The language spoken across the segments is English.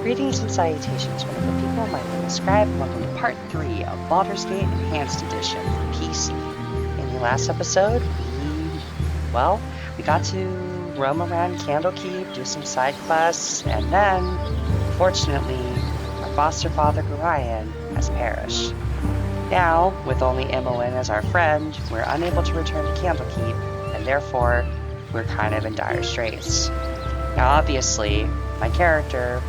Greetings and salutations, wonderful people. My name is Scribe, and welcome to part 3 of Baldur's Gate Enhanced Edition for PC. In the last episode, we got to roam around Candlekeep, do some side quests, and then, unfortunately, our foster father Gorion has perished. Now, with only Imoen as our friend, we're unable to return to Candlekeep, and therefore, we're kind of in dire straits. Now, obviously, my character,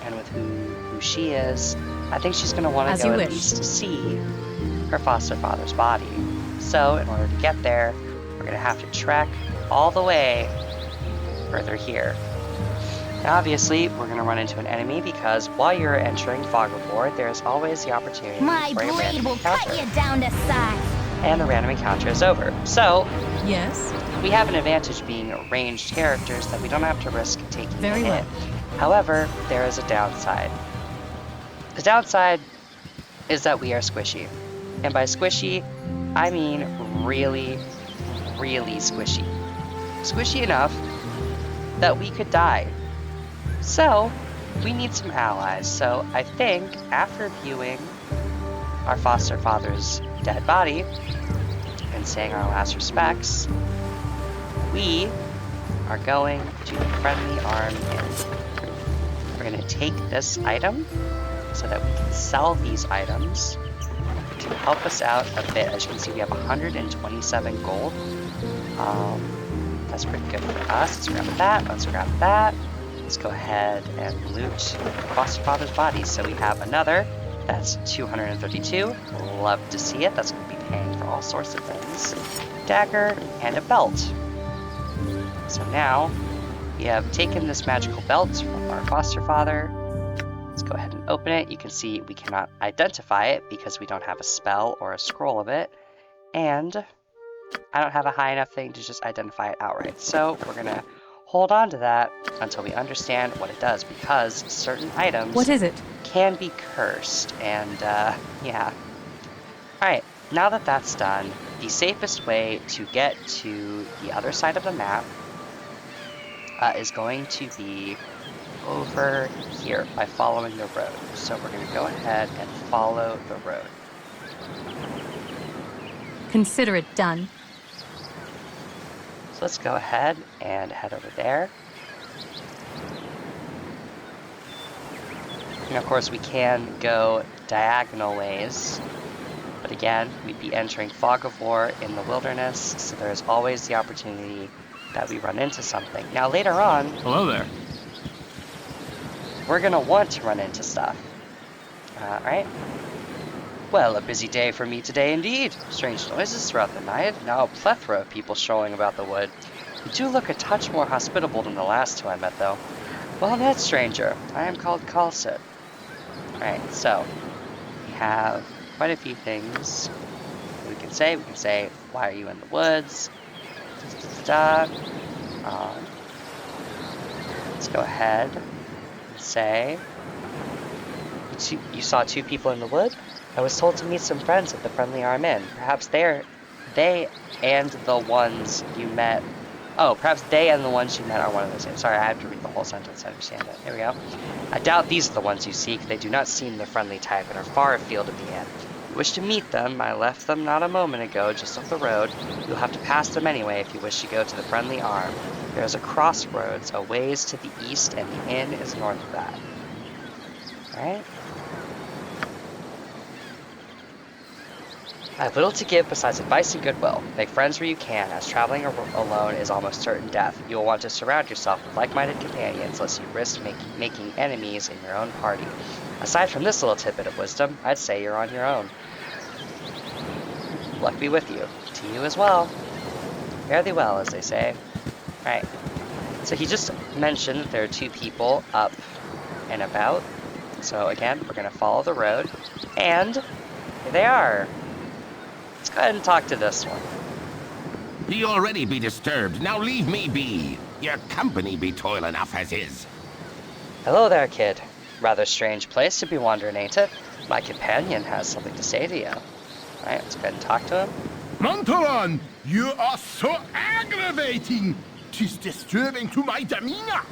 and with who she is, I think she's going to want to go at least to see her foster father's body. So, in order to get there, we're going to have to trek all the way further here. Now, obviously, we're going to run into an enemy because while you're entering Fog of War, there's always the opportunity for a random encounter. Cut you down to size. And the random encounter is over. So, yes, we have an advantage being ranged characters that we don't have to risk taking Very a hit. well. However, there is a downside. The downside is that we are squishy. And by squishy, I mean really, really squishy. Squishy enough that we could die. So, we need some allies. So, I think after viewing our foster father's dead body and saying our last respects, we are going to the friendly arm inn. We're going to take this item so that we can sell these items to help us out a bit. As you can see, we have 127 gold. That's pretty good for us. Let's grab that. Let's grab that. Let's go ahead and loot foster father's body. So we have another. That's 232. Love to see it. That's going to be paying for all sorts of things. Dagger and a belt. So now we have taken this magical belt from our foster father. Let's go ahead and open it. You can see we cannot identify it because we don't have a spell or a scroll of it. And I don't have a high enough thing to just identify it outright. So we're going to hold on to that until we understand what it does, because certain items what is it? Can be cursed. And yeah. Alright, now that that's done, the safest way to get to the other side of the map is going to be over here by following the road. So we're going to go ahead and follow the road. Consider it done. So let's go ahead and head over there. And of course we can go diagonal ways. But again, we'd be entering Fog of War in the wilderness, so there's always the opportunity that we run into something. Now later on... Hello there. We're gonna want to run into stuff. Alright. Well, a busy day for me today indeed. Strange noises throughout the night, now a plethora of people strolling about the wood. You do look a touch more hospitable than the last two I met, though. Well met, stranger. I am called Kalsit. Alright, so we have quite a few things we can say. We can say, why are you in the woods? Let's go ahead and say, you saw two people in the wood? I was told to meet some friends at the Friendly Arm Inn. Perhaps they and the ones you met... Oh, perhaps they and the ones you met are one of the same. Sorry, I have to read the whole sentence to understand it. There we go. I doubt these are the ones you seek. They do not seem the friendly type and are far afield of the inn. You wish to meet them. I left them not a moment ago, just up the road. You'll have to pass them anyway if you wish to go to the Friendly Arm. There is a crossroads a ways to the east, and the inn is north of that. Alright? I have little to give besides advice and goodwill. Make friends where you can, as traveling alone is almost certain death. You will want to surround yourself with like-minded companions, lest you risk making enemies in your own party. Aside from this little tidbit of wisdom, I'd say you're on your own. Luck be with you. To you as well. Fare thee well, as they say. Right. So he just mentioned that there are two people up and about. So again, we're going to follow the road. And here they are. Let's go ahead and talk to this one. He already be disturbed. Now leave me be. Your company be toil enough as is. Hello there, kid. Rather strange place to be wandering, ain't it? My companion has something to say to you. Alright, let's go ahead and talk to him. Montaran, you are so aggravating. 'Tis disturbing to my demeanor.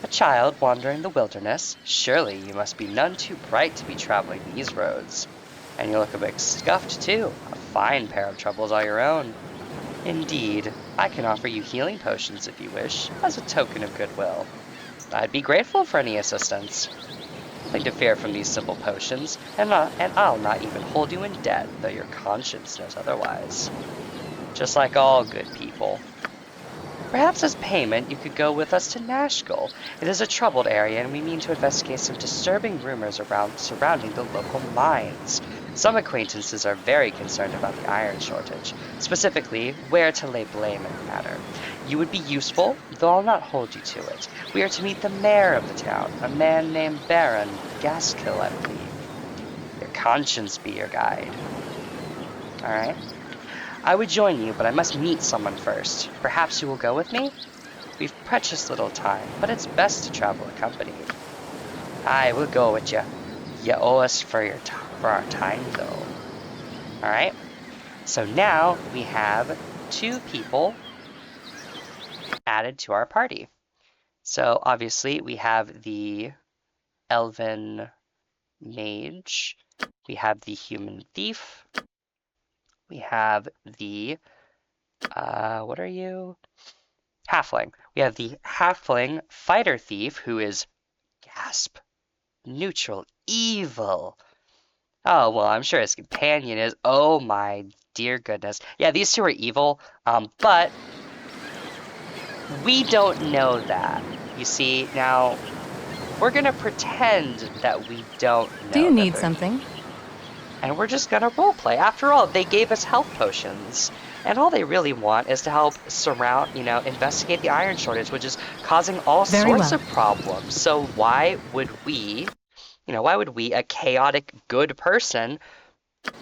A child wandering the wilderness? Surely you must be none too bright to be traveling these roads. And you look a bit scuffed, too. A fine pair of troubles all your own. Indeed, I can offer you healing potions if you wish, as a token of goodwill. I'd be grateful for any assistance. Nothing to fear from these simple potions, and I'll not even hold you in debt, though your conscience knows otherwise. Just like all good people. Perhaps as payment, you could go with us to Nashkel. It is a troubled area, and we mean to investigate some disturbing rumors surrounding the local mines. Some acquaintances are very concerned about the iron shortage, specifically where to lay blame in the matter. You would be useful, though I'll not hold you to it. We are to meet the mayor of the town, a man named Baron Gaskill, I believe. Your conscience be your guide. Alright. I would join you, but I must meet someone first. Perhaps you will go with me? We've precious little time, but it's best to travel accompanied. I will go with you. You owe us for our time, though. Alright. So now we have 2 people added to our party. So obviously we have the elven mage. We have the human thief. We have the, what are you? Halfling. We have the halfling fighter thief who is, gasp, neutral, evil. Oh, well, I'm sure his companion is, oh my dear goodness. Yeah, these 2 are evil, but we don't know that. You see, now, we're going to pretend that we don't know. Do you need something? And we're just gonna roleplay. After all, they gave us health potions. And all they really want is to help investigate the iron shortage, which is causing all sorts of problems. So why would we, a chaotic good person,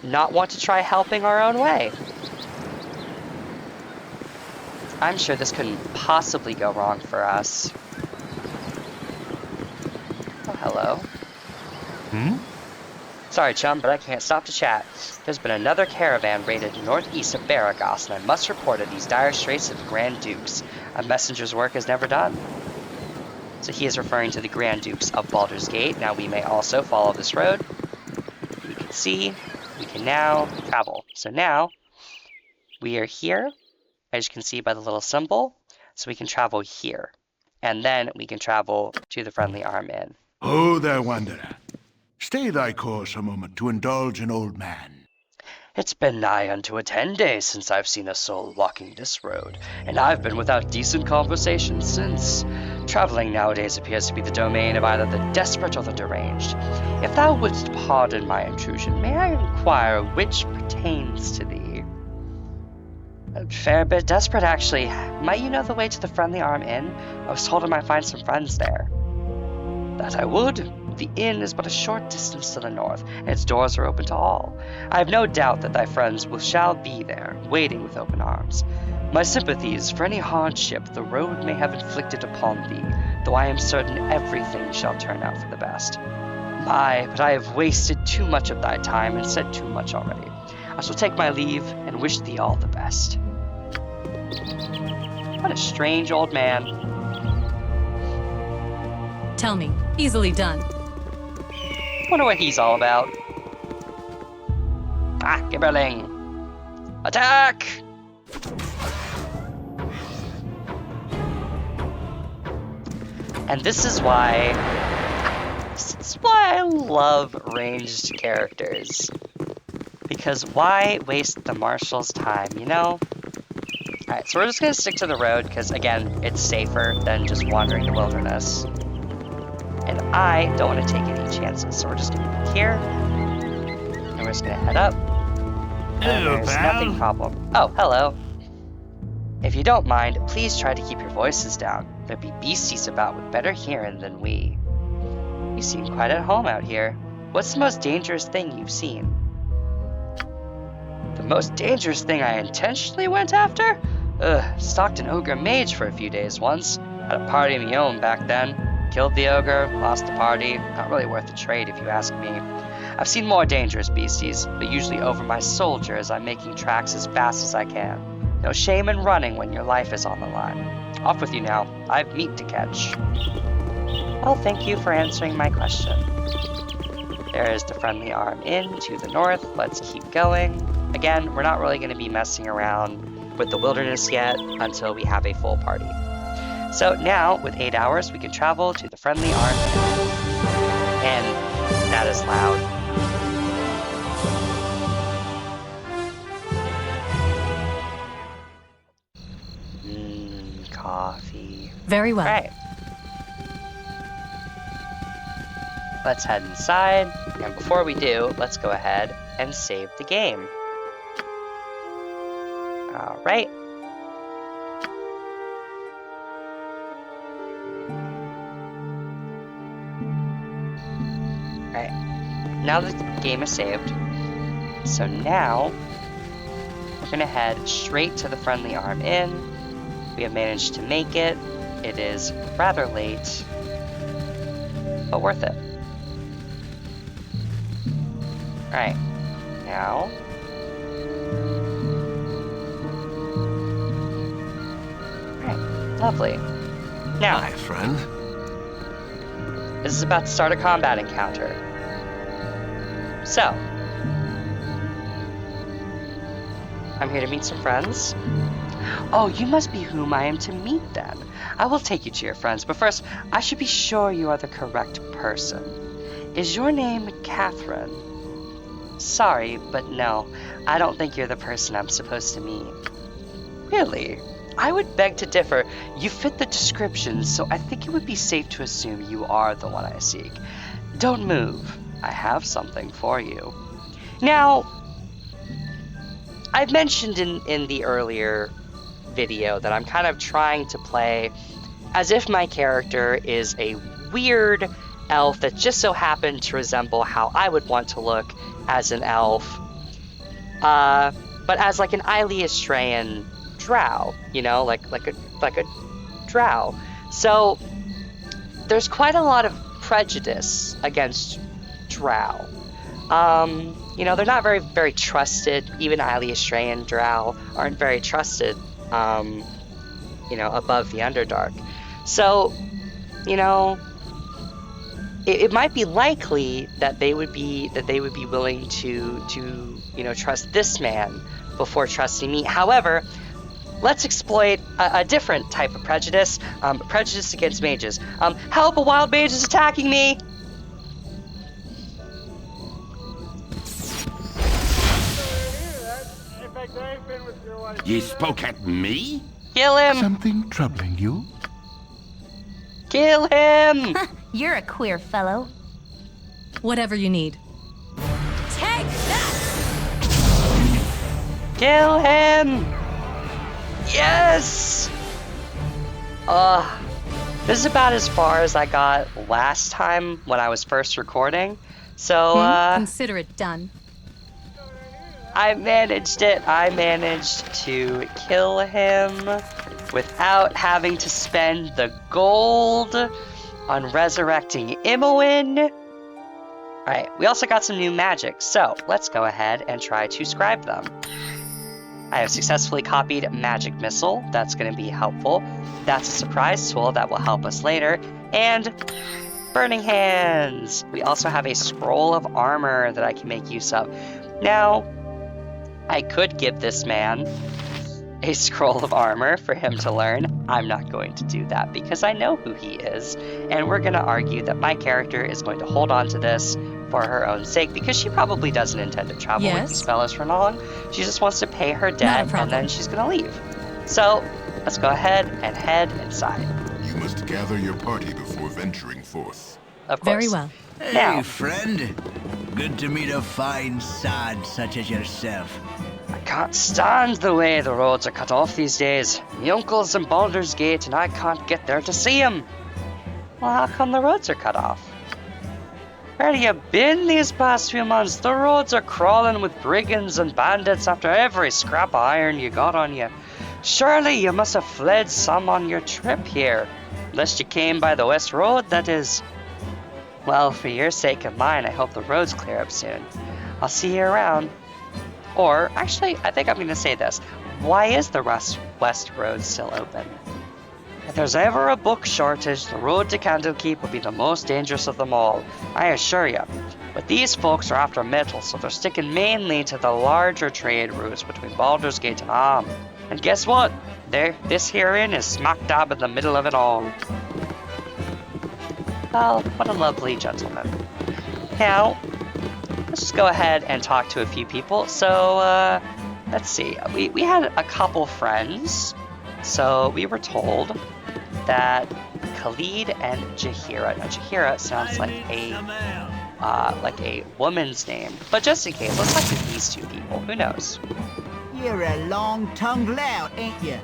not want to try helping our own way? I'm sure this couldn't possibly go wrong for us. Oh, hello. Sorry, chum, but I can't stop to chat. There's been another caravan raided northeast of Baragos, and I must report at these dire straits of the Grand Dukes. A messenger's work is never done. So he is referring to the Grand Dukes of Baldur's Gate. Now we may also follow this road. You can see, we can now travel. So now, we are here, as you can see by the little symbol. So we can travel here. And then we can travel to the Friendly Arm Inn. Oh, there, wanderer. Stay thy course a moment to indulge an old man. It's been nigh unto 10 days since I've seen a soul walking this road, and I've been without decent conversation since. Traveling nowadays appears to be the domain of either the desperate or the deranged. If thou wouldst pardon my intrusion, may I inquire which pertains to thee? A fair bit desperate, actually. Might you know the way to the Friendly Arm Inn? I was told I might find some friends there. That I would. The inn is but a short distance to the north, and its doors are open to all. I have no doubt that thy friends shall be there, waiting with open arms. My sympathies for any hardship the road may have inflicted upon thee, though I am certain everything shall turn out for the best. My, but I have wasted too much of thy time and said too much already. I shall take my leave and wish thee all the best. What a strange old man. Tell me. Easily done. Wonder what he's all about. Ah, Gibberling! Attack! And this is why I love ranged characters. Because why waste the marshal's time, you know? Alright, so we're just gonna stick to the road, because again, it's safer than just wandering the wilderness. And I don't want to take any chances, so we're just going to be here. And we're just going to head up. Hello, there's pal. nothing problem. Oh, hello. If you don't mind, please try to keep your voices down. There be beasties about with better hearing than we. You seem quite at home out here. What's the most dangerous thing you've seen? The most dangerous thing I intentionally went after? Stalked an ogre mage for a few days once. Had a party of my own back then. Killed the ogre, lost the party. Not really worth the trade if you ask me. I've seen more dangerous beasties, but usually over my soldier as I'm making tracks as fast as I can. No shame in running when your life is on the line. Off with you now. I've meat to catch. Well, thank you for answering my question. There is the friendly arm in to the north. Let's keep going. Again, we're not really going to be messing around with the wilderness yet until we have a full party. So now, with 8 hours, we can travel to the friendly arm. And that is loud. Coffee. Very well. All right. Let's head inside, and before we do, let's go ahead and save the game. All right. All right. Now the game is saved. So now we're gonna head straight to the Friendly Arm Inn. We have managed to make it. It is rather late, but worth it. Alright, now... Alright, lovely. Now, My friend. this is about to start a combat encounter. So, I'm here to meet some friends. Oh, you must be whom I am to meet then. I will take you to your friends, but first, I should be sure you are the correct person. Is your name Catheryn? Sorry, but no, I don't think you're the person I'm supposed to meet. Really? I would beg to differ. You fit the description, so I think it would be safe to assume you are the one I seek. Don't move. I have something for you. Now, I've mentioned in the earlier video that I'm kind of trying to play as if my character is a weird elf that just so happened to resemble how I would want to look as an elf, but as like an Iliastraean drow, you know, like a drow. So there's quite a lot of prejudice against drow. You know, they're not very trusted. Even Iliastraean drow aren't very trusted, you know, above the Underdark. So, you know, it might be likely that they would be willing to you know, trust this man before trusting me. However, let's exploit a different type of prejudice, prejudice against mages. Help! A wild mage is attacking me! Ye spoke at me? Kill him! Something troubling you? Kill him! You're a queer fellow. Whatever you need. Take that! Kill him! Yes! This is about as far as I got last time when I was first recording. So, Consider it done. I managed it. I managed to kill him without having to spend the gold on resurrecting Imoen. Alright, we also got some new magic, so let's go ahead and try to scribe them. I have successfully copied Magic Missile. That's going to be helpful. That's a surprise tool that will help us later. And Burning Hands. We also have a Scroll of Armor that I can make use of. Now, I could give this man a Scroll of Armor for him to learn. I'm not going to do that because I know who he is. And we're going to argue that my character is going to hold on to this for her own sake because she probably doesn't intend to travel with these fellas for long. She just wants to pay her debt and then she's going to leave. So let's go ahead and head inside. You must gather your party before venturing forth. Of course. Very well. Hey, Now- friend. Good to meet a fine sod such as yourself. I can't stand the way the roads are cut off these days. My uncle's in Baldur's Gate and I can't get there to see him. Well, how come the roads are cut off? Where have you been these past few months? The roads are crawling with brigands and bandits after every scrap of iron you got on you. Surely you must have fled some on your trip here. Unless you came by the West Road, that is. Well, for your sake and mine, I hope the roads clear up soon. I'll see you around. Or, actually, I think I'm going to say this. Why is the West Road still open? If there's ever a book shortage, the road to Candlekeep would be the most dangerous of them all, I assure you. But these folks are after metal, so they're sticking mainly to the larger trade routes between Baldur's Gate and Arm. And guess what? This here inn is smack dab in the middle of it all. Well, what a lovely gentleman. Now, let's just go ahead and talk to a few people. So, let's see. We had a couple friends. So, we were told that Khalid and Jaheira. Now, Jaheira sounds like a woman's name. But just in case, let's talk to these two people. Who knows? You're a long-tongued lout, ain't you?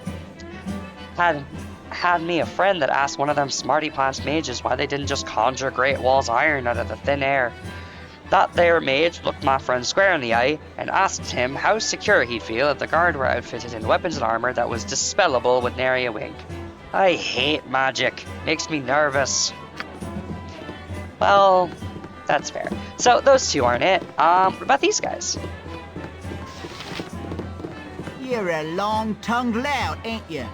Had me a friend that asked one of them smarty pants mages why they didn't just conjure Great Wall's iron out of the thin air. That there mage looked my friend square in the eye and asked him how secure he'd feel if the guard were outfitted in weapons and armor that was dispellable with nary a wink. I hate magic. Makes me nervous. Well, that's fair. So those two aren't it. What about these guys? You're a long-tongued lout, ain't you?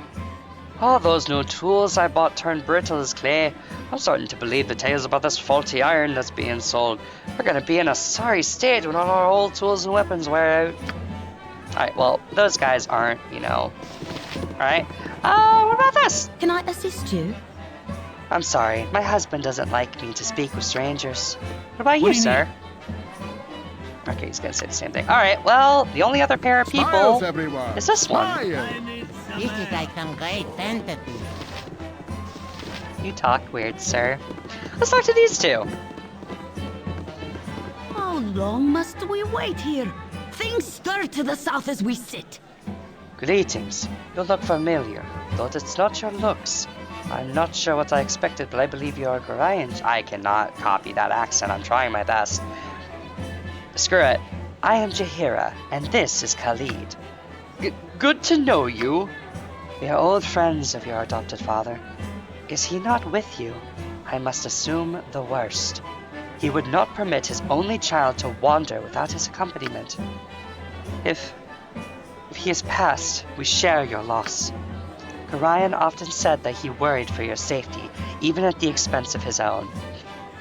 All those new tools I bought turned brittle as clay. I'm starting to believe the tales about this faulty iron that's being sold. We're gonna be in a sorry state when all our old tools and weapons wear out. Alright, well, those guys aren't, you know. Alright. What about this? Can I assist you? I'm sorry, my husband doesn't like me to speak with strangers. What about you, sir? Okay, he's gonna say the same thing. Alright, well, the only other pair of people Smiles, everyone. is this one. Smiles. This is like some great fantasy. You talk weird, sir. Let's talk to these two. How long must we wait here? Things stir to the south as we sit. Greetings. You look familiar, though it's not your looks. I'm not sure what I expected, but I believe you are Gorian. I cannot copy that accent. I'm trying my best. Screw it. I am Jaheira, and this is Khalid. Good to know you. We are old friends of your adopted father. Is he not with you? I must assume the worst. He would not permit his only child to wander without his accompaniment. If he is passed, we share your loss. Gorian often said that he worried for your safety, even at the expense of his own.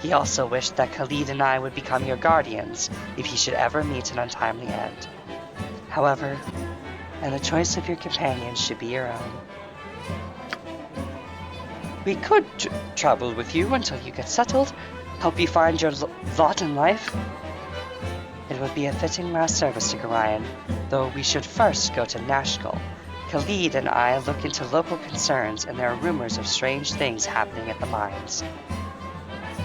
He also wished that Khalid and I would become your guardians if he should ever meet an untimely end. However, and the choice of your companions should be your own. We could travel with you until you get settled, help you find your lot in life. It would be a fitting last service to Gorian, though we should first go to Nashkel. Khalid and I look into local concerns, and there are rumors of strange things happening at the mines.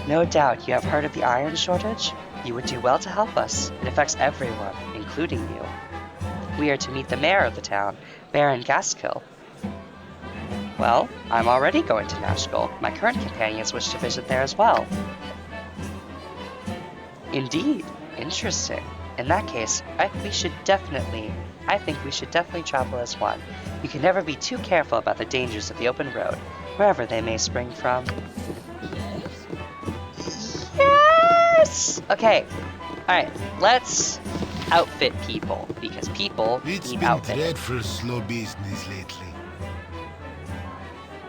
No doubt you have heard of the iron shortage? You would do well to help us. It affects everyone, including you. We are to meet the mayor of the town, Baron Gaskill. Well, I'm already going to Nashkel. My current companions wish to visit there as well. Indeed. Interesting. In that case, I think we should definitely travel as one. You can never be too careful about the dangers of the open road, wherever they may spring from. Yes! Okay. Alright, let's outfit people, because people It's need been outfitting. dreadful slow business lately.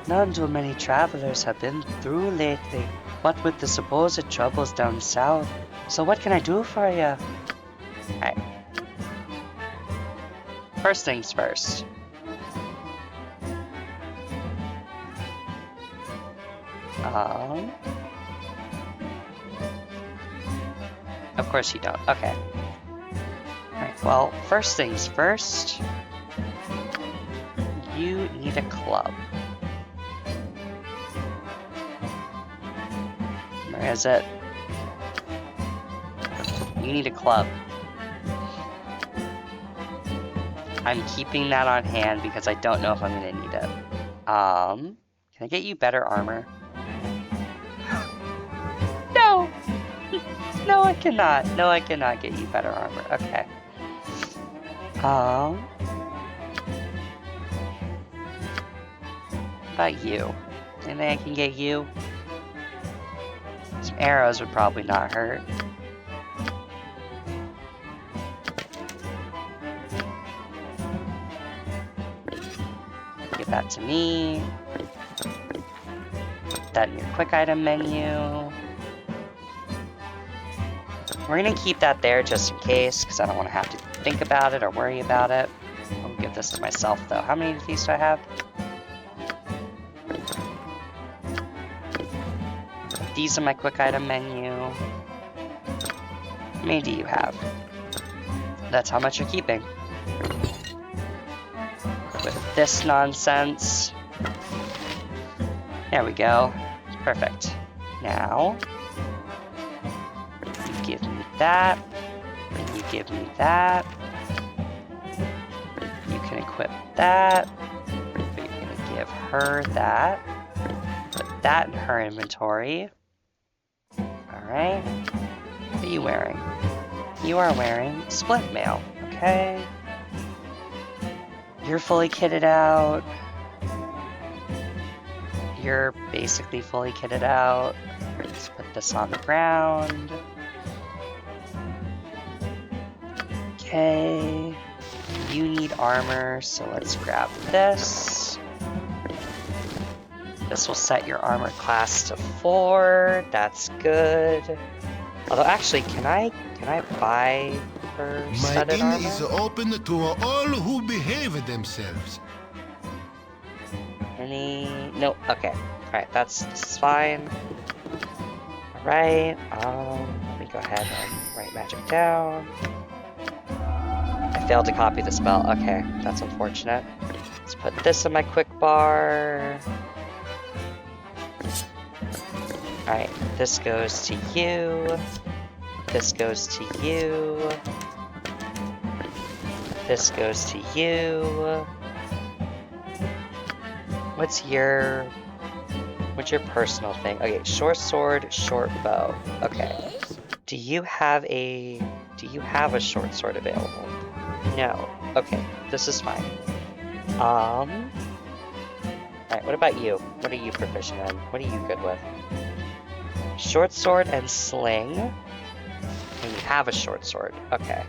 None too many travelers have been through lately, what with the supposed troubles down south. So what can I do for you? Alright. First things first. Of course you don't. Okay. Alright, well, first things first. You need a club. Where is it? You need a club. I'm keeping that on hand because I don't know if I'm gonna need it. Can I get you better armor? No! No, I cannot. No, I cannot get you better armor. Okay. How about you? Anything I can get you? Some arrows would probably not hurt. Give that to me. put that in your quick item menu. We're gonna keep that there just in case, because I don't want to have to think about it or worry about it. I'll give this to myself though. How many of these do I have? These are my quick item menu. How many do you have? That's how much you're keeping. With this nonsense. There we go. Perfect. Now, you give me that, and you give me that. You can equip that, but you're gonna give her that. Put that in her inventory. Alright. What are you wearing? You are wearing split mail, okay? You're fully kitted out. You're basically fully kitted out. Let's put this on the ground. Okay. You need armor, so let's grab this. This will set your armor class to 4. That's good. Although actually, can I buy her studded armor? My inn is open to all who behave themselves. No, okay. Alright, this is fine. Alright, let me go ahead and write magic down. I failed to copy the spell. Okay, that's unfortunate. Let's put this in my quick bar. Alright, this goes to you. This goes to you. This goes to you. What's your personal thing? Okay, short sword, short bow. Okay. Do you have a short sword available? No. Okay, this is fine. Alright, what about you? What are you proficient in? What are you good with? Short sword and sling. And you have a short sword. Okay.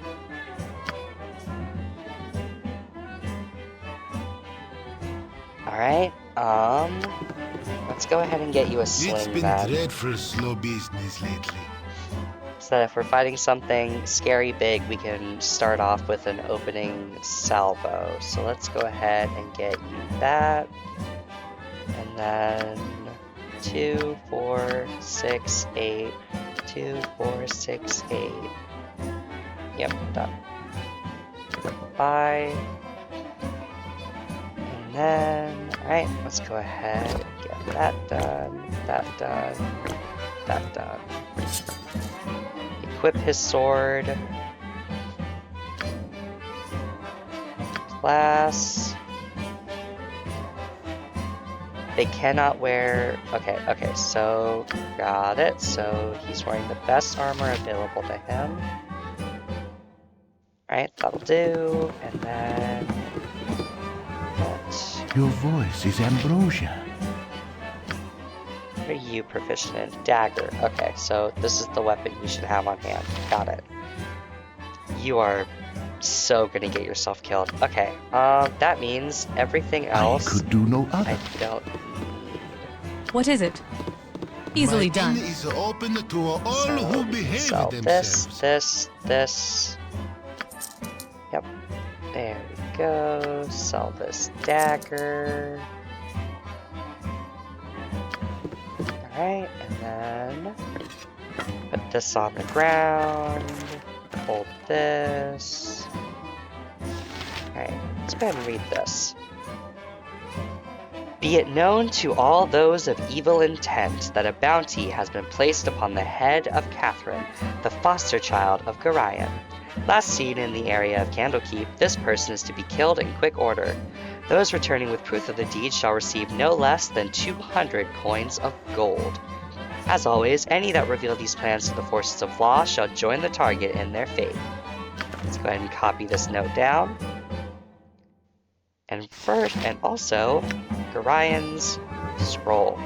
Alright, let's go ahead and get you a sling It's been then. dreadful slow business lately. So that if we're fighting something scary big, we can start off with an opening salvo. So let's go ahead and get you that. And then 2, 4, 6, 8. 2, 4, 6, 8. Yep, done. Bye. And then, alright, let's go ahead and get that done, that done, that done. Equip his sword. Class. They cannot wear... Okay, so... Got it. So he's wearing the best armor available to him. Alright, that'll do. And then... Your voice is ambrosia. What are you proficient in? Dagger. Okay, so this is the weapon you should have on hand. Got it. You are so gonna get yourself killed. Okay, that means everything else... I could do no other. I don't need. What is it? Easily My done. inn is open to all who behave So themselves. this. Yep. There we go. Sell this dagger. Alright, and then put this on the ground. Hold this. Alright, let's go ahead and read this. Be it known to all those of evil intent that a bounty has been placed upon the head of Catheryn, the foster child of Gorion. Last seen in the area of Candlekeep, this person is to be killed in quick order. Those returning with proof of the deed shall receive no less than 200 coins of gold. As always, any that reveal these plans to the forces of law shall join the target in their fate. Let's go ahead and copy this note down. And first, and also, Gorion's scroll.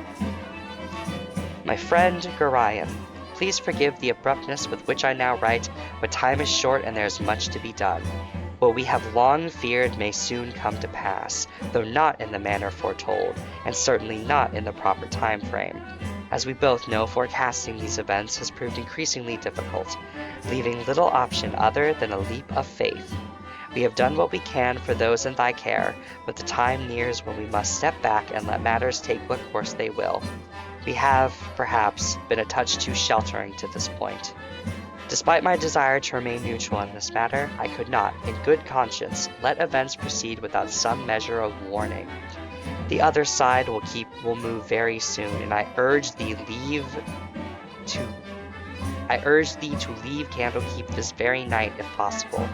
My friend Gorion, please forgive the abruptness with which I now write, but time is short and there is much to be done. What we have long feared may soon come to pass, though not in the manner foretold, and certainly not in the proper time frame. As we both know, forecasting these events has proved increasingly difficult, leaving little option other than a leap of faith. We have done what we can for those in thy care, but the time nears when we must step back and let matters take what course they will. We have, perhaps, been a touch too sheltering to this point. Despite my desire to remain neutral in this matter, I could not, in good conscience, let events proceed without some measure of warning. The other side will move very soon, and I urge thee to leave Candlekeep this very night if possible.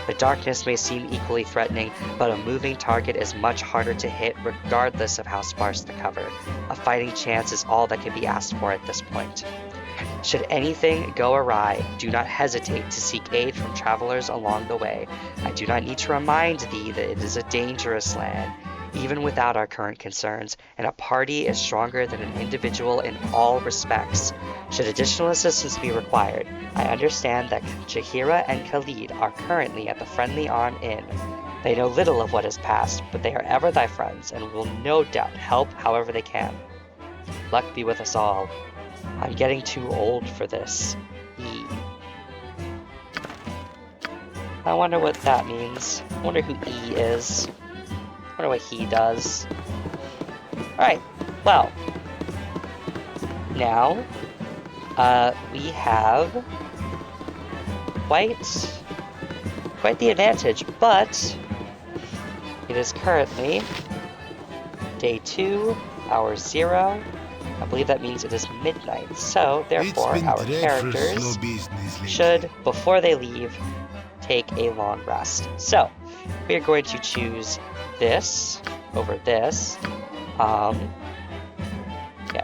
The darkness may seem equally threatening, but a moving target is much harder to hit regardless of how sparse the cover. A fighting chance is all that can be asked for at this point. Should anything go awry, do not hesitate to seek aid from travelers along the way. I do not need to remind thee that it is a dangerous land, even without our current concerns, and a party is stronger than an individual in all respects. Should additional assistance be required, I understand that Jaheira and Khalid are currently at the Friendly Arm Inn. They know little of what has passed, but they are ever thy friends, and will no doubt help however they can. Luck be with us all. I'm getting too old for this. E. I wonder what that means. I wonder who E is. I wonder what he does. Alright, well. Now, we have quite the advantage, but it is currently day 2, hour 0. I believe that means it is midnight, so therefore our characters should, before they leave, take a long rest. So, we are going to choose this over this. Yeah,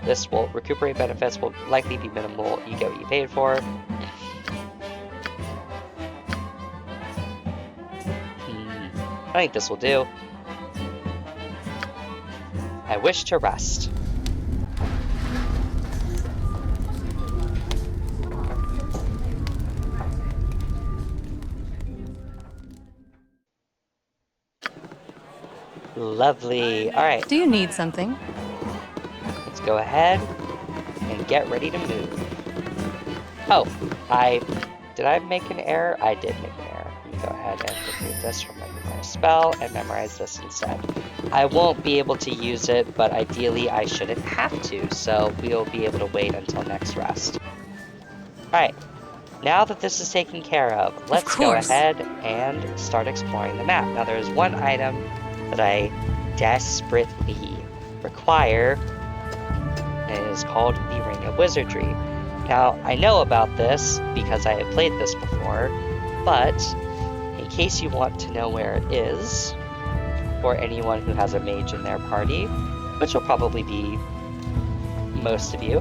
this will recuperate benefits, will likely be minimal. You get what you paid for. I think this will do. I wish to rest. Lovely. Alright. Do you need something? Let's go ahead and get ready to move. Oh, did I make an error? I did make an error. Let me go ahead and remove this from my spell and memorize this instead. I won't be able to use it, but ideally I shouldn't have to, so we'll be able to wait until next rest. Alright, now that this is taken care of, let's go ahead and start exploring the map. Now there's one item that I desperately require, and it is called the Ring of Wizardry. Now, I know about this because I have played this before, but in case you want to know where it is, for anyone who has a mage in their party, which will probably be most of you,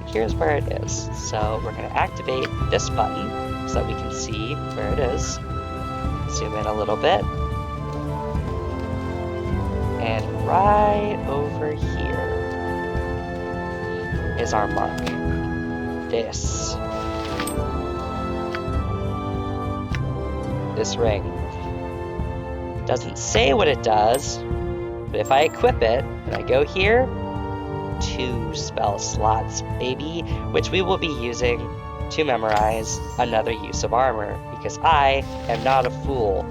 here's where it is. So we're going to activate this button so that we can see where it is. Zoom in a little bit. And right over here is our mark. This ring. Doesn't say what it does, but if I equip it and I go here, 2 spell slots, baby, which we will be using to memorize another use of armor, because I am not a fool.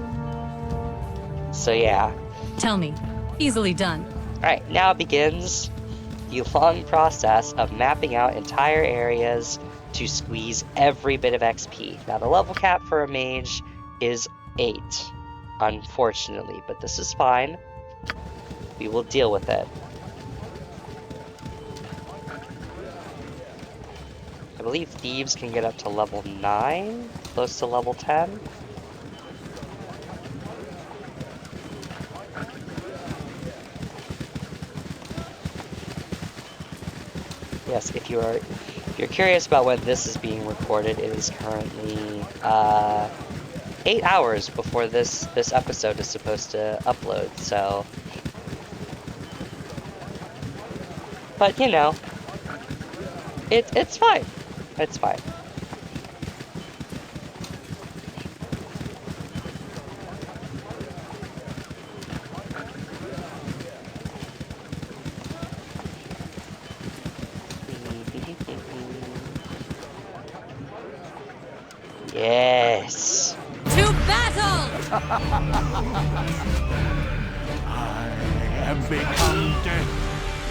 So yeah. Tell me. Easily done. Alright, now begins the long process of mapping out entire areas to squeeze every bit of XP. Now the level cap for a mage is 8, unfortunately, but this is fine. We will deal with it. I believe thieves can get up to level 9, close to level 10. Yes, if you're curious about when this is being recorded, it is currently 8 hours before this episode is supposed to upload, so. But you know, it's fine. It's fine. Yes. To battle! I have become death,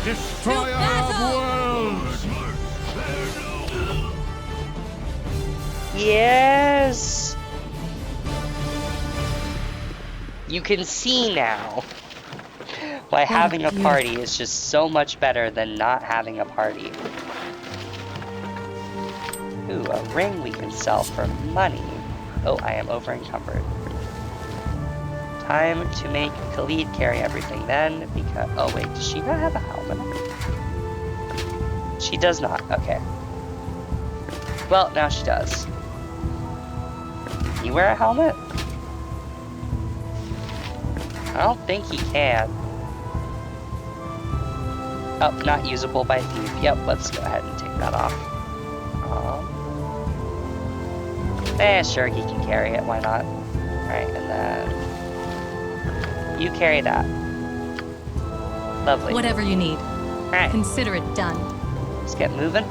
destroyer of worlds. Yes. You can see now why having a party is just so much better than not having a party. Ooh, a ring we can sell for money. Oh, I am over encumbered. Time to make Khalid carry everything then, because... Oh wait, does she not have a helmet? She does not, okay. Well, now she does. Can you wear a helmet? I don't think he can. Oh, not usable by thief. Yep, let's go ahead and take that off. Sure, he can carry it, why not? Alright, and then... You carry that. Lovely. Whatever you need. Alright, Consider it done. let's get moving.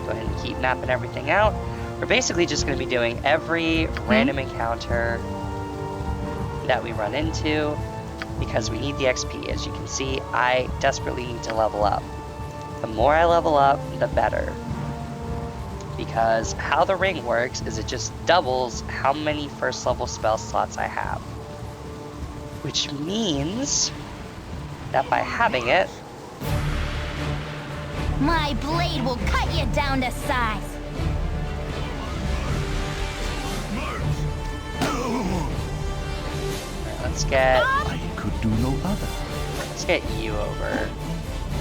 Go ahead and keep mapping everything out. We're basically just going to be doing every random encounter that we run into, because we need the XP. As you can see, I desperately need to level up. The more I level up, the better. Because how the ring works is it just doubles how many first level spell slots I have. Which means that by having it... My blade will cut you down to size. Alright, let's get... I could do no other. Let's get you over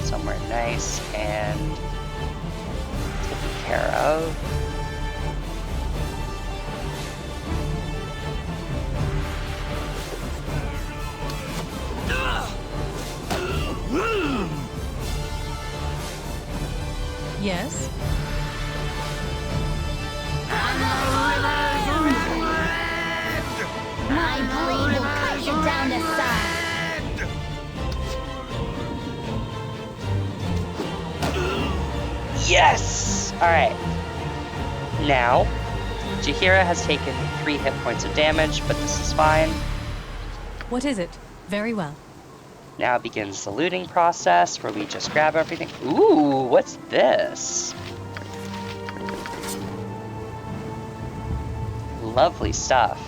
somewhere nice and taken care of. Yes? My blade will cut you down to size. Yes! Alright. Now, Jaheira has taken 3 hit points of damage, but this is fine. What is it? Very well. Now begins the looting process, where we just grab everything. Ooh, what's this? Lovely stuff.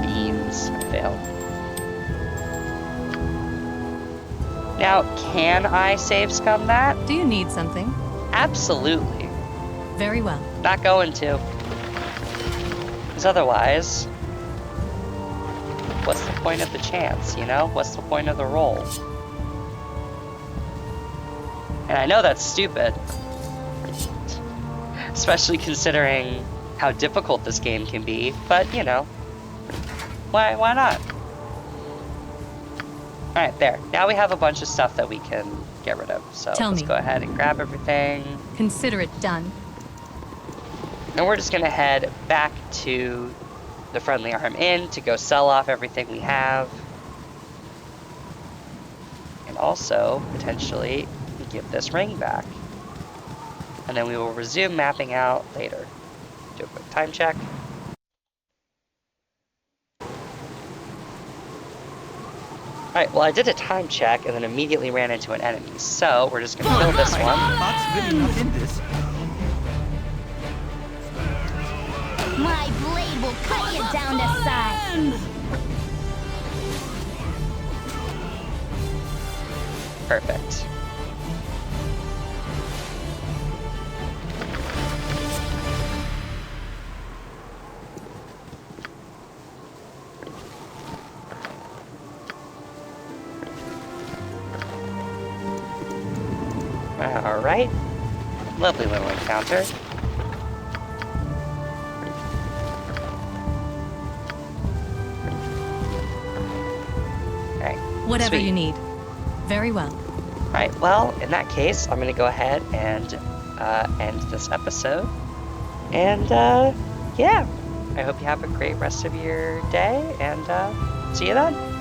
Beans. Failed. Now, can I save scum that? Do you need something? Absolutely. Very well. Not going to. Because otherwise, what's the point of the chance, you know? What's the point of the roll? And I know that's stupid. Especially considering how difficult this game can be, but you know, why not? Alright, there. Now we have a bunch of stuff that we can get rid of. So let's go ahead and grab everything. Consider it done. And we're just gonna head back to the Friendly Arm Inn to go sell off everything we have. And also, potentially, give this ring back. And then we will resume mapping out later. Do a quick time check. Alright, well I did a time check and then immediately ran into an enemy. So, we're just gonna kill this one. My blade will cut you down to size. Perfect. Alright. Lovely little encounter. Whatever Sweet. you need. Very well. All right. Well, in that case, I'm going to go ahead and end this episode. And yeah, I hope you have a great rest of your day, and see you then.